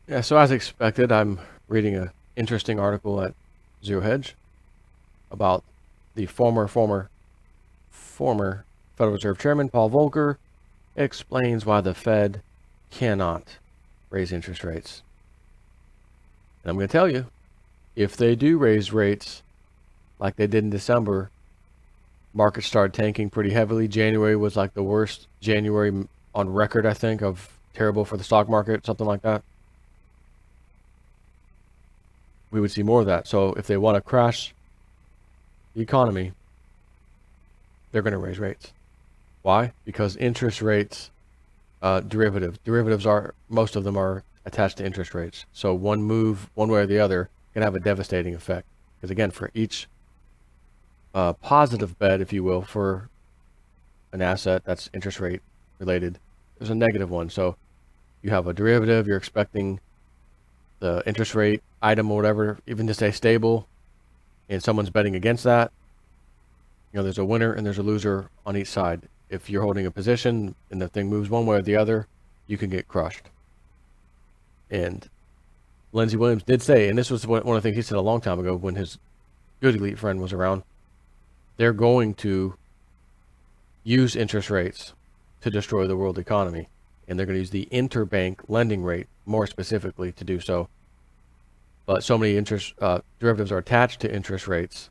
Yeah, so as expected, I'm reading an interesting article at Zero Hedge about the former Federal Reserve Chairman Paul Volcker explains why the Fed cannot raise interest rates. And I'm going to tell you, if they do raise rates like they did in December, markets started tanking pretty heavily. January was like the worst January on record, I think, of terrible for the stock market, something like that. We would see more of that. So if they want to crash the economy, they're going to raise rates. Why? Because interest rates, derivatives are, most of them are attached to interest rates. So one move, one way or the other, can have a devastating effect. Because again, for each positive bet, if you will, for an asset that's interest rate related, there's a negative one. So you have a derivative, you're expecting the interest rate item or whatever, even to stay stable, and someone's betting against that. You know, there's a winner and there's a loser on each side. If you're holding a position and the thing moves one way or the other, you can get crushed. And Lindsey Williams did say, and this was one of the things he said a long time ago when his good elite friend was around, they're going to use interest rates to destroy the world economy. And they're going to use the interbank lending rate more specifically to do so. But so many derivatives are attached to interest rates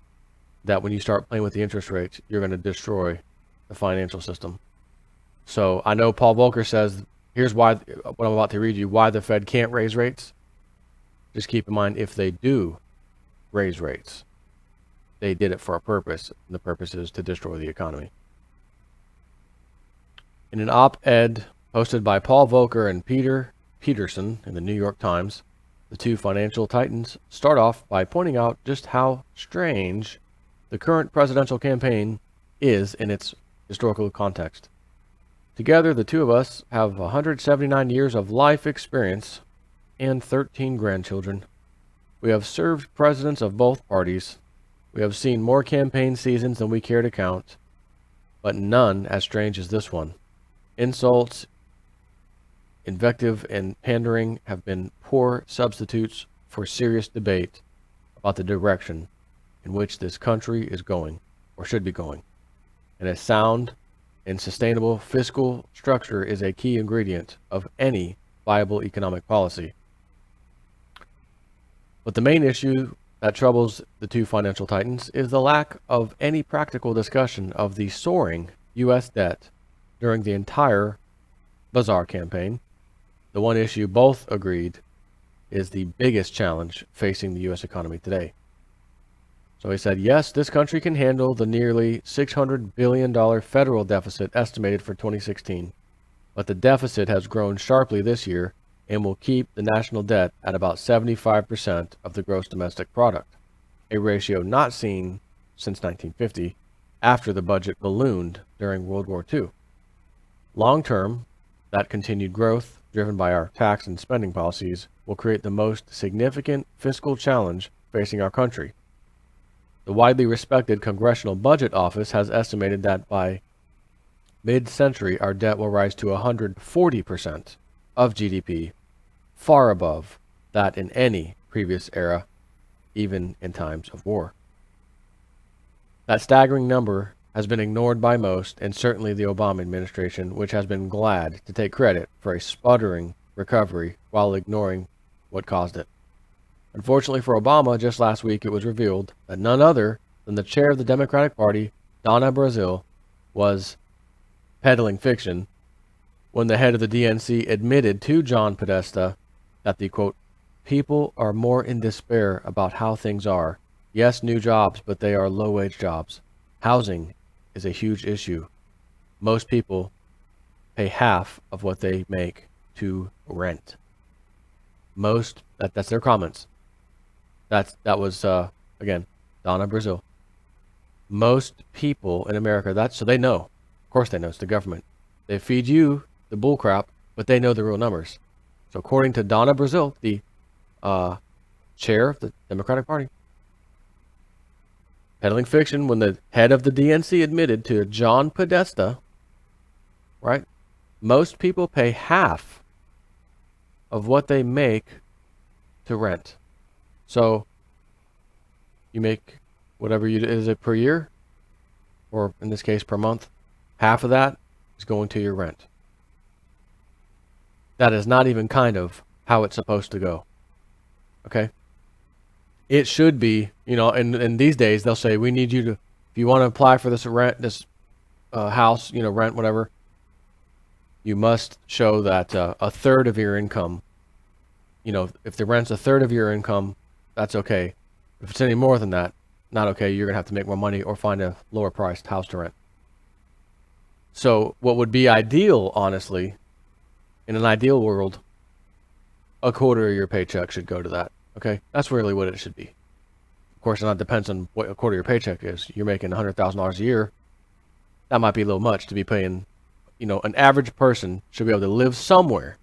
that when you start playing with the interest rates, you're going to destroy the financial system. So I know Paul Volcker says, here's why, what I'm about to read you, why the Fed can't raise rates. Just keep in mind, if they do raise rates, they did it for a purpose, and the purpose is to destroy the economy. In an op-ed posted by Paul Volcker and Peter Peterson in the New York Times, the two financial titans start off by pointing out just how strange the current presidential campaign is in its historical context. Together, the two of us have 179 years of life experience and 13 grandchildren. We have served presidents of both parties. We have seen more campaign seasons than we care to count, but none as strange as this one. Insults, invective, and pandering have been poor substitutes for serious debate about the direction in which this country is going, or should be going. And a sound and sustainable fiscal structure is a key ingredient of any viable economic policy. But the main issue that troubles the two financial titans is the lack of any practical discussion of the soaring U.S. debt during the entire bazaar campaign. The one issue both agreed is the biggest challenge facing the U.S. economy today. So he said, yes, this country can handle the nearly $600 billion federal deficit estimated for 2016, but the deficit has grown sharply this year and will keep the national debt at about 75% of the gross domestic product, a ratio not seen since 1950, after the budget ballooned during World War II. Long term, that continued growth, driven by our tax and spending policies, will create the most significant fiscal challenge facing our country. The widely respected Congressional Budget Office has estimated that by mid-century, our debt will rise to 140% of GDP, far above that in any previous era, even in times of war. That staggering number has been ignored by most, and certainly the Obama administration, which has been glad to take credit for a sputtering recovery while ignoring what caused it. Unfortunately for Obama, just last week it was revealed that none other than the chair of the Democratic Party, Donna Brazile, was peddling fiction when the head of the DNC admitted to John Podesta that the, quote, people are more in despair about how things are. Yes, new jobs, but they are low-wage jobs. Housing is a huge issue. Most people pay half of what they make to rent. That's their comments. That was again, Donna Brazile. Most people in America, so they know. Of course they know, it's the government. They feed you the bullcrap, but they know the real numbers. So according to Donna Brazile, the chair of the Democratic Party, peddling fiction when the head of the DNC admitted to John Podesta, right? Most people pay half of what they make to rent. So you make whatever is it per year, or in this case per month, half of that is going to your rent. That is not even kind of how it's supposed to go. Okay? It should be, and these days they'll say, we need you to, if you want to apply for this rent, this house, rent, whatever, you must show that a third of your income, if the rent's a third of your income, that's okay. If it's any more than that, not okay. You're going to have to make more money or find a lower priced house to rent. So what would be ideal, honestly, in an ideal world, a quarter of your paycheck should go to that. Okay? That's really what it should be. Of course, it depends on what a quarter of your paycheck is. You're making $100,000 a year. That might be a little much to be paying, an average person should be able to live somewhere,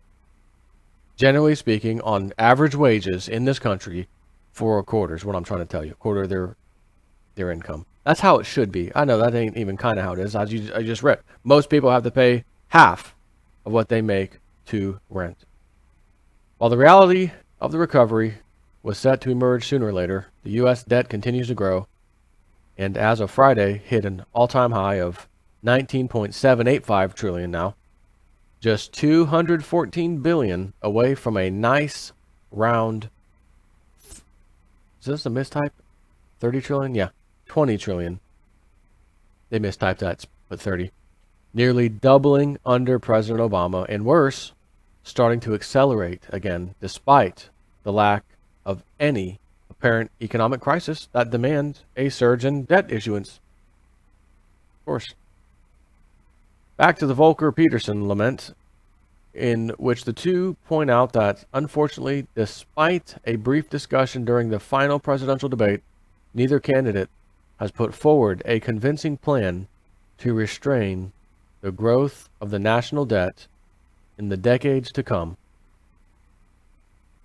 generally speaking, on average wages in this country for a quarter is what I'm trying to tell you. A quarter of their income. That's how it should be. I know that ain't even kind of how it is. I just read. Most people have to pay half of what they make to rent. While the reality of the recovery was set to emerge sooner or later, the U.S. debt continues to grow, and as of Friday, hit an all-time high of $19.785 trillion now, just $214 billion away from a nice round. Is this a mistype? 30 trillion? Yeah, 20 trillion. They mistyped that, but 30. Nearly doubling under President Obama, and worse, starting to accelerate again, despite the lack of any apparent economic crisis that demands a surge in debt issuance. Of course. Back to the Volcker-Peterson lament, in which the two point out that, unfortunately, despite a brief discussion during the final presidential debate, neither candidate has put forward a convincing plan to restrain the growth of the national debt in the decades to come.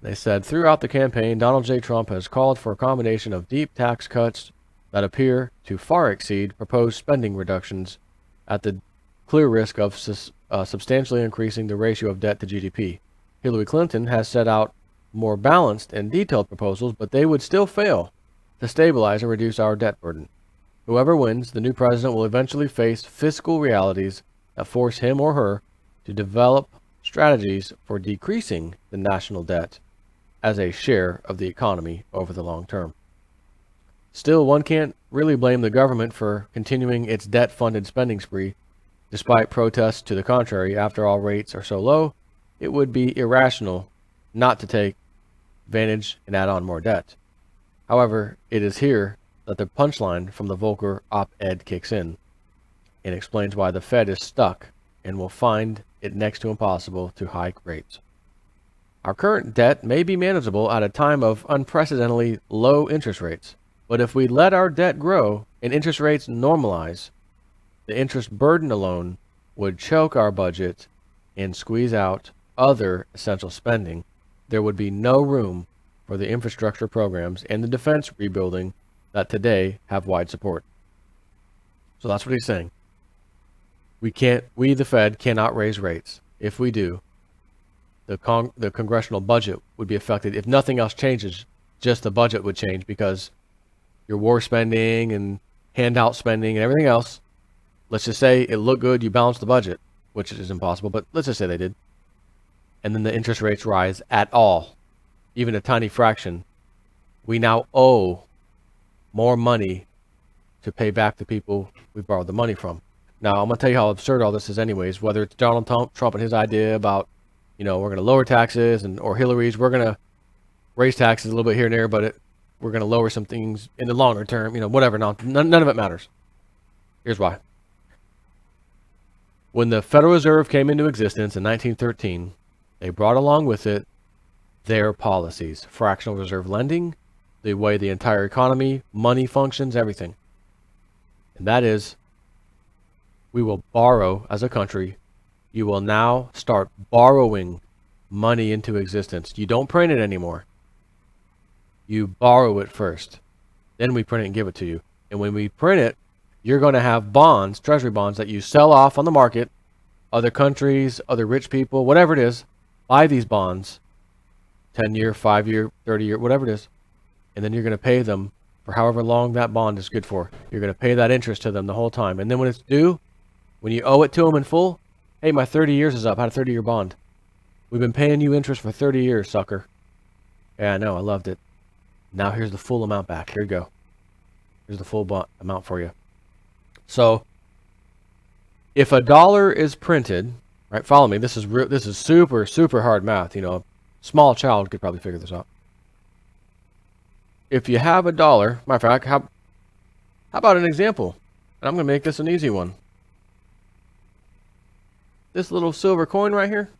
They said, throughout the campaign, Donald J. Trump has called for a combination of deep tax cuts that appear to far exceed proposed spending reductions at the clear risk of substantially increasing the ratio of debt to GDP. Hillary Clinton has set out more balanced and detailed proposals, but they would still fail to stabilize and reduce our debt burden. Whoever wins, the new president will eventually face fiscal realities that force him or her to develop strategies for decreasing the national debt as a share of the economy over the long term. Still, one can't really blame the government for continuing its debt-funded spending spree. Despite protests to the contrary, after all rates are so low, it would be irrational not to take advantage and add on more debt. However, it is here that the punchline from the Volcker op-ed kicks in and explains why the Fed is stuck and will find it next to impossible to hike rates. Our current debt may be manageable at a time of unprecedentedly low interest rates, but if we let our debt grow and interest rates normalize, the interest burden alone would choke our budget and squeeze out other essential spending. There would be no room for the infrastructure programs and the defense rebuilding that today have wide support. So that's what he's saying. We the Fed cannot raise rates. If we do, the congressional budget would be affected. If nothing else changes, just the budget would change, because your war spending and handout spending and everything else, let's just say it looked good, you balanced the budget, which is impossible, but let's just say they did. And then the interest rates rise at all, even a tiny fraction. We now owe more money to pay back the people we borrowed the money from. Now, I'm going to tell you how absurd all this is anyways, whether it's Donald Trump and his idea about, we're going to lower taxes, or Hillary's, we're going to raise taxes a little bit here and there, but we're going to lower some things in the longer term, whatever. None of it matters. Here's why. When the Federal Reserve came into existence in 1913, they brought along with it their policies, fractional reserve lending, the way the entire economy, money functions, everything. And that is, we will borrow as a country. You will now start borrowing money into existence. You don't print it anymore. You borrow it first. Then we print it and give it to you. And when we print it, you're going to have bonds, treasury bonds, that you sell off on the market. Other countries, other rich people, whatever it is, buy these bonds 10-year, 5-year, 30-year, whatever it is. And then you're going to pay them for however long that bond is good for. You're going to pay that interest to them the whole time. And then when it's due, when you owe it to them in full, hey, my 30 years is up. I had a 30-year bond. We've been paying you interest for 30 years, sucker. Yeah, I know. I loved it. Now here's the full amount back. Here you go. Here's the full amount for you. So if a dollar is printed, right? Follow me. This is super hard math. You know, a small child could probably figure this out. If you have a dollar, matter of fact, how about an example? And I'm going to make this an easy one. This little silver coin right here,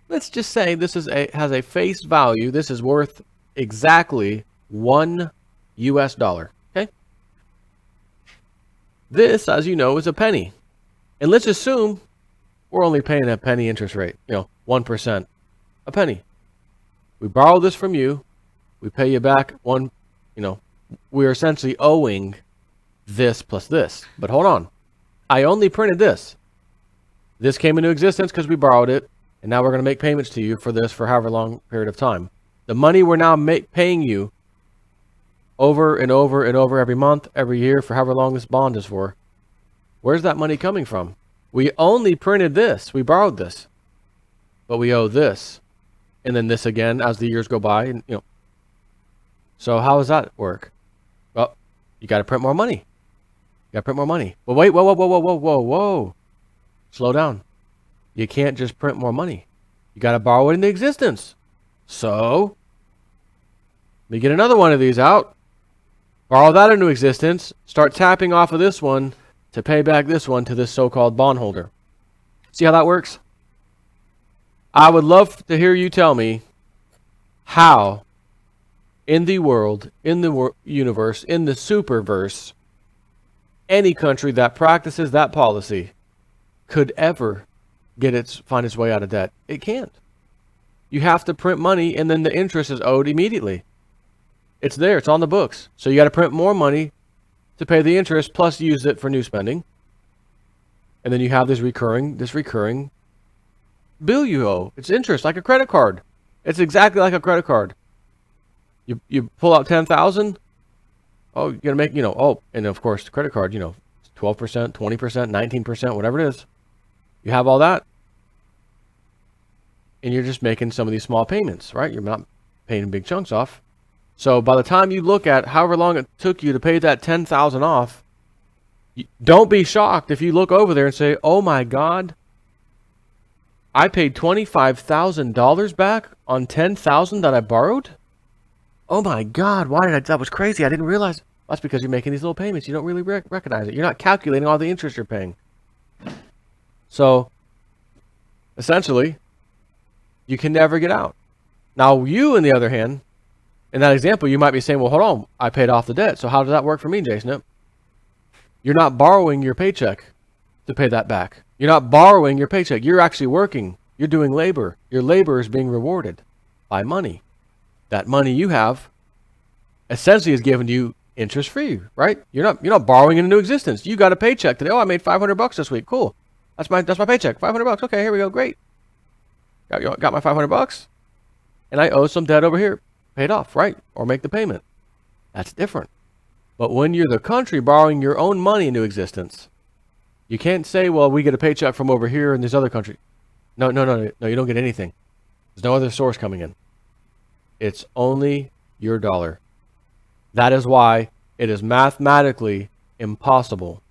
let's just say this has a face value. This is worth exactly $1 US. Okay? This, as you know, is a penny. And let's assume we're only paying a penny interest rate, 1%. A penny. We borrow this from you. We pay you back we're essentially owing this plus this. But hold on. I only printed this. This came into existence because we borrowed it. And now we're going to make payments to you for this for however long period of time. The money we're now paying you over and over and over every month, every year, for however long this bond is for. Where's that money coming from? We only printed this. We borrowed this. But we owe this. And then this again as the years go by. And, So how does that work? Well, you got to print more money. You got to print more money. Well, wait, whoa. Slow down. You can't just print more money. You got to borrow it into existence. So, let me get another one of these out. Borrow that into existence. Start tapping off of this one to pay back this one to this so-called bondholder. See how that works? I would love to hear you tell me how in the world, in the universe, in the superverse, any country that practices that policy could ever find its way out of debt. It can't. You have to print money and then the interest is owed immediately. It's there. It's on the books. So you got to print more money to pay the interest plus use it for new spending. And then you have this recurring bill you owe. It's interest like a credit card. It's exactly like a credit card. You pull out 10,000. Oh, you're going to make, and of course the credit card, 12%, 20%, 19%, whatever it is. You have all that. And you're just making some of these small payments, right? You're not paying big chunks off. So by the time you look at however long it took you to pay that 10,000 off, don't be shocked if you look over there and say, oh my God, I paid $25,000 back on 10,000 that I borrowed? Oh my God, that was crazy. I didn't realize. That's because you're making these little payments. You don't really recognize it. You're not calculating all the interest you're paying. So, essentially, you can never get out. Now, you, on the other hand, in that example, you might be saying, well, hold on, I paid off the debt. So how does that work for me, Jason? You're not borrowing your paycheck to pay that back. You're not borrowing your paycheck. You're actually working. You're doing labor. Your labor is being rewarded by money. That money you have essentially is given to you interest free, right? You're not borrowing it into existence. You got a paycheck today. Oh, I made $500 this week. Cool. That's my paycheck. $500. Okay, here we go. Great. Got my $500, and I owe some debt over here. Paid off, right? Or make the payment. That's different. But when you're the country borrowing your own money into existence, you can't say, well, we get a paycheck from over here in this other country. No, you don't get anything. There's no other source coming in. It's only your dollar. That is why it is mathematically impossible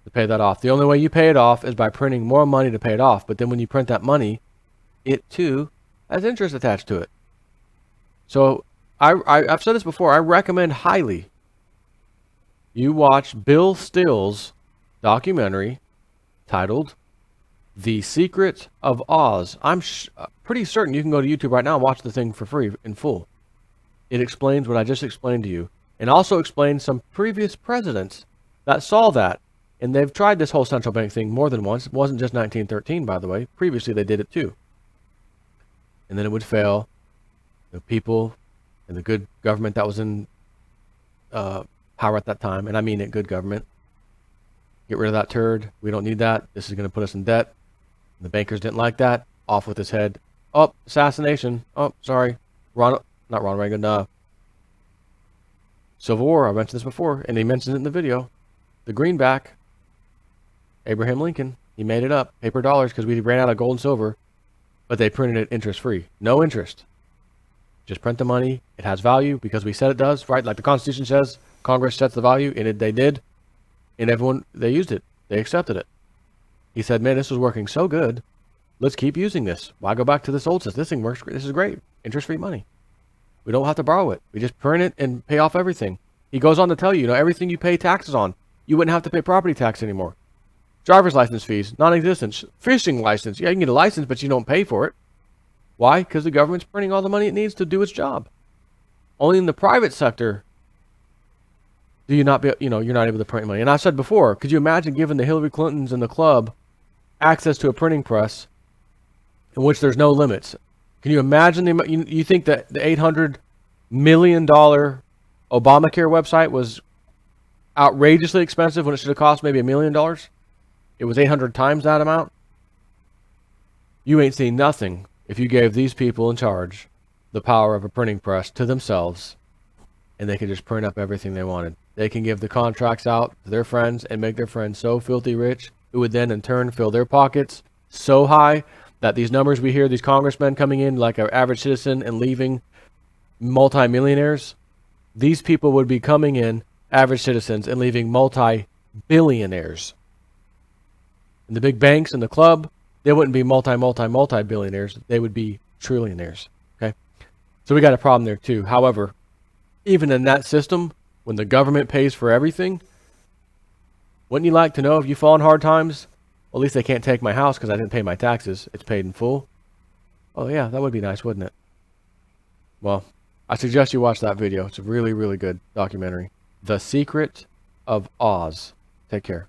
to pay that off. The only way you pay it off is by printing more money to pay it off. But then when you print that money, it too has interest attached to it. So I've said this before. I recommend highly you watch Bill Still's documentary titled The Secret of Oz. I'm pretty certain you can go to YouTube right now and watch the thing for free in full. It explains what I just explained to you, and also explains some previous presidents that saw that. And they've tried this whole central bank thing more than once. It wasn't just 1913, by the way. Previously, they did it too. And then it would fail. The people and the good government that was in power at that time, and I mean it, good government, get rid of that turd. We don't need that. This is going to put us in debt. And the bankers didn't like that. Off with his head. Oh, assassination. Oh, sorry. Not Ronald Reagan, Civil War, I mentioned this before, and he mentioned it in the video. The greenback, Abraham Lincoln, he made it up, paper dollars, because we ran out of gold and silver, but they printed it interest-free. No interest. Just print the money. It has value because we said it does, right? Like the Constitution says, Congress sets the value, and they did, and everyone, they used it. They accepted it. He said, man, this was working so good. Let's keep using this. Why go back to this old system? This thing works. This is great. Interest-free money. We don't have to borrow it. We just print it and pay off everything. He goes on to tell you, everything you pay taxes on, you wouldn't have to pay property tax anymore. Driver's license fees, non-existent. Fishing license, yeah, you can get a license, but you don't pay for it. Why? Because the government's printing all the money it needs to do its job. Only in the private sector do you not be, you're not able to print money. And I said before, could you imagine giving the Hillary Clintons and the club access to a printing press in which there's no limits? Can you imagine you think that the $800 million Obamacare website was outrageously expensive when it should have cost maybe $1 million? It was 800 times that amount. You ain't seen nothing if you gave these people in charge the power of a printing press to themselves, and they could just print up everything they wanted. They can give the contracts out to their friends and make their friends so filthy rich, who would then in turn fill their pockets so high that these numbers we hear, these congressmen coming in like an average citizen and leaving multi-millionaires, these people would be coming in average citizens and leaving multi-billionaires. And the big banks and the club, they wouldn't be multi-billionaires. They would be trillionaires. Okay? So we got a problem there too. However, even in that system, when the government pays for everything, wouldn't you like to know if you fall in hard times? Well, at least they can't take my house because I didn't pay my taxes. It's paid in full. Oh yeah, that would be nice, wouldn't it? Well, I suggest you watch that video. It's a really, really good documentary. The Secret of Oz. Take care.